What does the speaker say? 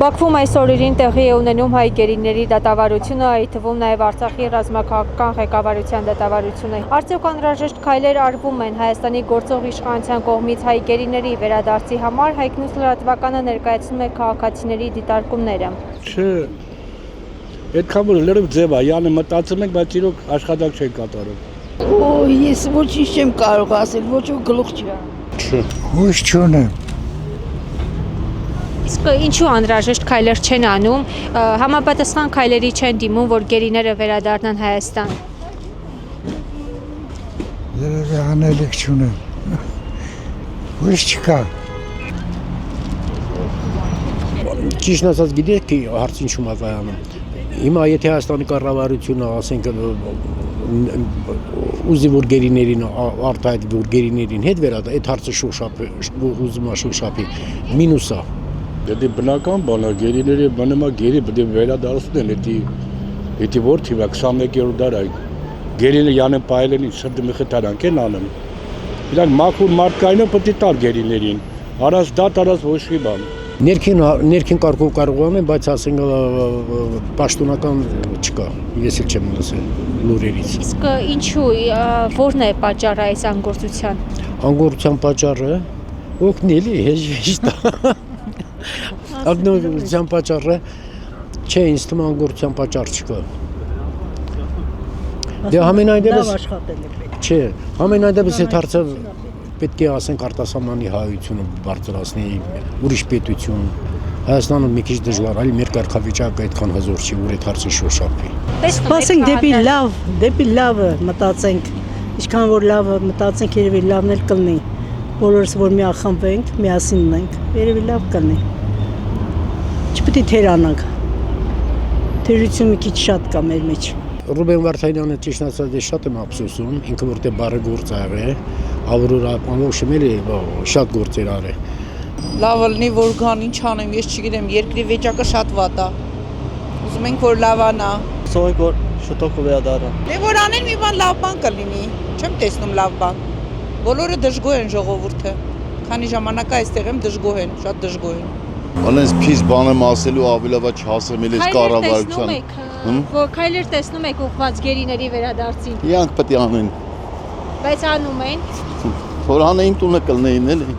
Բաքվում այս օրերին տեղի է ունենում հայ գերիների դատավարությունը, այդ թվում նաև Արցախի ռազմաքաղաքական ղեկավարության դատավարությունը։ Արդյոք անհրաժեշտ քայլեր արվում են Հայաստանի գործող իշխանության կողմից հայ գերիների վերադարձի համար, Հայք-Նյուզ լրատվականը ներկայացնում է քաղաքացիների դիտարկումները։ Չէ, այդքան որ լրիվ ձև է, յանը մտածում ենք, բայց իրոք աշխատանք չեն կատարում։ Ես ոչինչ չեմ կարող ասել, ոչ ու գլուխ չի։ Չէ։ Հույս չունեմ։ Իսկ ինչու անհրաժեշտ քայլեր չեն անում, համապատասխան քայլերի չեն դիմում, որ գերիները վերադառնան Հայաստան։ Երևի անելիք չունեմ։ Հույս չկա։ Ճիշտ ասած գիտեք հարցին ինչու՞մ է կայանում։ Հիմա եթե Հայաստանի կառավարությունը, ասենք, ուզի որ գերիներին արտահայտ որ գերիներին հետ վերադառնա, այդ հարցը շոշափի, ուզում է շոշափի, մինուս է։ Դա բնական բան է, գերիների բնեմա գերի պետք է վերադարձնել, դա որ թիվա 21-րդ դար է։ Գերիները յանը պայելին շրջի խթարանք են անում։ Իրանք մաքուր մարդկայինը պետք է տալ գերիներին։ Արած դատ արած ոչ մի բան։ Ներքին կարգով կարող են, բայց ասենք պաշտոնական չկա, ես էլ չեմ լսել լուրերից։ Իսկ ինչու, որն է պատճառը այս անգործության։ Անգործության պատճառը օգնելի է, հեշտ է։ Անգործության պատճառը չէ, ինձ թվում է անգործության պատճառ չկա։ Դե ամենայն դեպս չէ, ամենայն դեպս այդ հարցը պետք է ասենք արտասահմանի հայությունը բարձրացնի, ուրիշ պետություն։ Հայաստանը մի քիչ դժվար, այլ մեր կարգավիճակը այդքան հզոր չի, որ այդ հարցը շոշափի։ Սպասենք դեպի լավը մտածենք, ինչքան որ լավը մտածենք, երևի լավն էլ կլինի։ Բոլորս որ միախմբենք, միասին լինենք, երևի լավ կլինի։ Չպետք է թերանանք։ Թերությունը մի քիչ շատ կա մեր մեջ։ Ռուբեն Վարդանյանը ճիշտ ասած շատ եմ ափսոսում, ինքը որտեղ բարը գործ ա եղել, Ավրորա Պանոշմելի շատ գործեր արել։ Լավ լինի որ գան, ինչ անեմ, ես չգիտեմ, երկրի վիճակը շատ վատ է։ Ուզում ենք որ լավանա։ Ուզում ենք որ շուտով կվերադառնա։ Դե որ անեն մի բան լավ բան կլինի, չեմ տեսնում լավ բան։ Բոլորը դժգոհ են ժողովուրդը։ Քանի ժամանակ այստեղ եմ դժգոհ են, շատ դժգոհ են։ Անենց փիս բան եմ ասելու ավելավա չհասեմ էլ այս կառավարության։ Որ քայլեր տեսնում եք ուղղված գերիների վերադարձին։ Իրանք պետք է անեն։ Բայց անում են։ Որ անեին տունը կլնեին էլի։